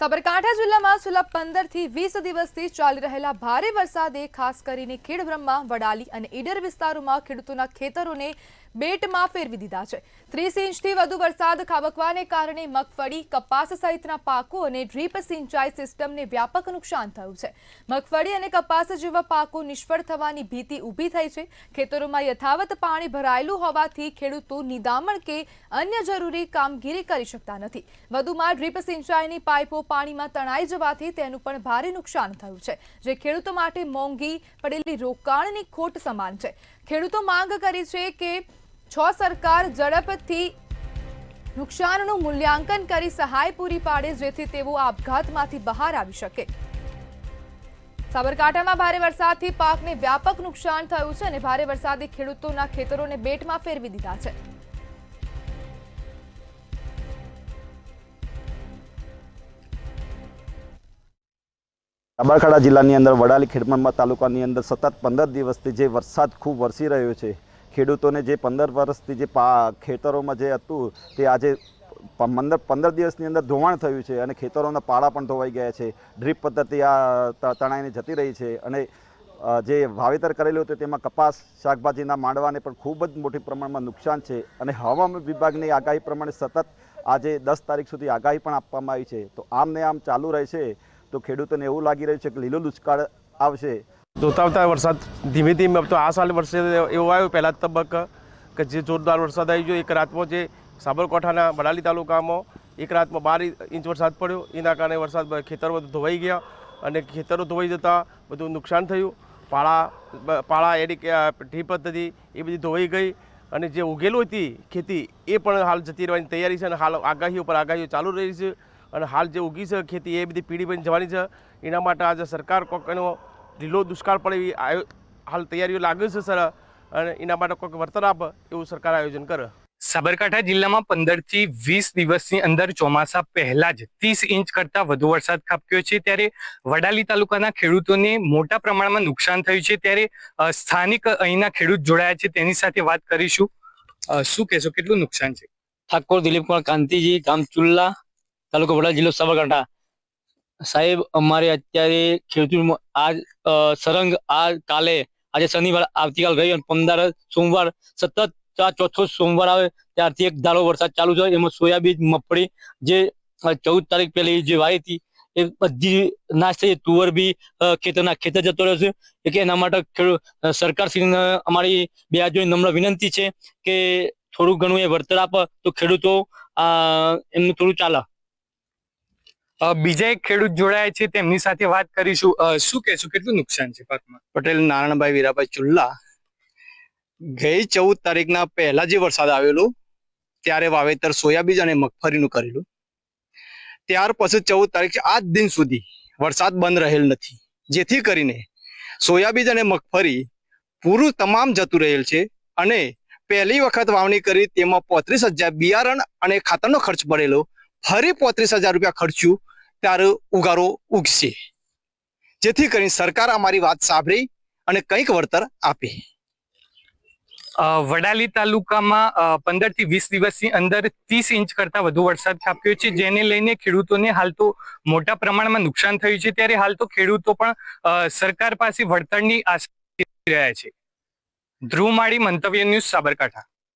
સાબરકાંઠા જિલ્લામાં છેલ્લા 15 થી 20 દિવસથી ચાલી રહેલા ભારે વરસાદે ખાસ કરીને ખેડબ્રહ્મા, વડાલી અને ઈડર વિસ્તારોમાં ખેડૂતોના ખેતરોને બેટમાં ફેરવી દીધા છે। 30 ઇંચથી વધુ વરસાદ ખાબકવાને કારણે મગફળી, કપાસ સહિતના પાકો અને ડ્રીપ સિંચાઈ સિસ્ટમને વ્યાપક નુકસાન થયું છે। મગફળી અને કપાસ જેવા પાકો નિષ્ફળ થવાની ભીતિ ઊભી થઈ છે। ખેતરોમાં યથાવત પાણી ભરાયેલું હોવાથી ખેડૂતો નિદામણ કે અન્ય જરૂરી કામગીરી કરી શકતા નથી। વધુમાં ડ્રીપ સિંચાઈની પાઇપો પાણીમાં તણાઈ જવાથી તેનું પણ ભારે નુકસાન થયું છે, જે ખેડૂતો માટે મોંઘી પડેલી રોકાણની ખોટ સમાન છે। ખેડૂતો માંગ કરી છે કે સરકાર ઝડપથી નુકસાનનું મૂલ્યાંકન કરી સહાય પૂરી પાડે, જેથી તેઓ આપઘાતમાંથી બહાર આવી શકે। સાબરકાંઠામાં ભારે વરસાદથી પાકને વ્યાપક નુકસાન થયું છે અને ભારે વરસાદે ખેડૂતોના ખેતરોને બેટમાં ફેરવી દીધા છે। સાબરકાંઠા જિલ્લાની અંદર વડાલી ખેડબ્રહ્મા તાલુકાની અંદર સતત 15 દિવસથી જે વરસાદ ખૂબ વરસી રહ્યો છે, ખેડૂતોને જે 15 વર્ષથી જે ખેતરોમાં જે હતું તે આજે 15 દિવસની અંદર ધોવાણ થયું છે અને ખેતરોના પાળા પણ ધોવાઈ ગયા છે। ડ્રીપ પદ્ધતિ આ તણાઈને જતી રહી છે અને જે વાવેતર કરેલું હતું તેમાં કપાસ, શાકભાજીના માંડવાને પણ ખૂબ જ મોટી પ્રમાણમાં નુકસાન છે અને હવામાન વિભાગની આગાહી પ્રમાણે સતત આજે 10 તારીખ સુધી આગાહી પણ આપવામાં આવી છે। તો આમને આમ ચાલુ રહેશે તો ખેડૂતોને એવું લાગી રહ્યું છે કે લીલો દુષ્કાળ આવશે। જોતા વરસાદ ધીમે ધીમે તો આ સાલ વરસે એવો આવ્યો પહેલા તબક્કા કે જે જોરદાર વરસાદ આવી ગયો। એક રાતમાં જે સાબરકાંઠાના વડાલી તાલુકામાં એક રાતમાં 12 ઇંચ વરસાદ પડ્યો, એના કારણે વરસાદ ખેતરો બધું ધોવાઈ ગયા અને ખેતરો ધોવાઈ જતાં બધું નુકસાન થયું। પાળા એની ડ્રીપ પદ્ધતિ એ બધી ધોવાઈ ગઈ અને જે ઉગેલું હતી ખેતી એ પણ હાલ જતી રહેવાની તૈયારી છે અને હાલ આગાહીઓ પર આગાહીઓ ચાલુ રહી છે અને હાલ જે ઉગી છે ખેતી એ બધી પીળી બની જવાની છે। એના માટે આજે સરકાર કોઈક એનો લીલો દુષ્કાળ પડે એવી હાલ તૈયારીઓ લાગે છે સર, અને એના માટે કોઈક વળતર આપે એવું સરકાર આયોજન કરે। સાબરકાંઠા જિલ્લામાં 15 થી 20 દિવસની અંદર ચોમાસા પહેલા જ 30 ઇંચ કરતા વધુ વરસાદ ખાબક્યો છે, ત્યારે વડાલી તાલુકાના ખેડૂતોને મોટા પ્રમાણમાં નુકસાન થયું છે। ત્યારે સ્થાનિક અહીંના ખેડૂત જોડાયા છે, તેની સાથે વાત કરીશું। શું કહેશો, કેટલું નુકસાન છે? ઠાકોર દિલીપકુમાર કાંતિજી, ગામ ચુલ્લા, તાલુકો વડાલી, જિલ્લો સાબરકાંઠા। સાહેબ, અમારે અત્યારે ખેડૂત સરંગ કાલે આજે શનિવાર, આવતીકાલ રવિવાર, 15 સોમવાર, સતત ચોથો સોમવાર આવે ત્યારથી એક ધારો વરસાદ ચાલુ છે। એમાં સોયાબીન, મગફળી જે 14 તારીખ પહેલી જે વાવી હતી એ બધી નાશ થઈ। તુવર બી ખેતર જતો રહ્યો છે કે એના માટે સરકારશ્રીને અમારી બે હાથ જોડી નમ્ર વિનંતી છે કે થોડું ઘણું એ વળતર આપે તો ખેડૂતો એમનું થોડું ચાલે। બીજા એક ખેડૂત જોડાયા છે, તેમની સાથે વાત કરીશું। શું કહેશું, કેટલું નુકસાન છે પાકમાં? પટેલ નારાયણભાઈ વીરાભાઈ ચુલ્લા, ગઈ 14 તારીખના પહેલા જે વરસાદ આવેલો ત્યારે વાવેતર સોયાબીન અને મગફળીનું કરેલું। ત્યાર પછી 14 તારીખ આજ દિન સુધી વરસાદ બંધ રહેલ નથી, જેથી કરીને સોયાબીન અને મગફળી પૂરું તમામ જતું રહેલ છે અને પહેલી વખત વાવણી કરી તેમાં 35,000 બિયારણ અને ખાતરનો ખર્ચ પડેલો, ફરી 35,000 રૂપિયા ખર્ચ્યું ત્યારે ઉગારો ઉગશે, જેથી કરીને સરકાર અમારી વાત સાંભળી અને કંઈક વળતર આપે। વડાલી તાલુકામાં 15 થી 20 દિવસની અંદર 30 ઇંચ કરતા વધુ વરસાદ ખાબક્યો છે, જેને લઈને ખેડૂતોને હાલ તો મોટા પ્રમાણમાં નુકસાન થયું છે। ત્યારે હાલ તો ખેડૂતો પણ સરકાર પાસે વળતરની આશા રહ્યા છે। ધ્રુવ માળી, મંતવ્ય ન્યૂઝ, સાબરકાંઠા।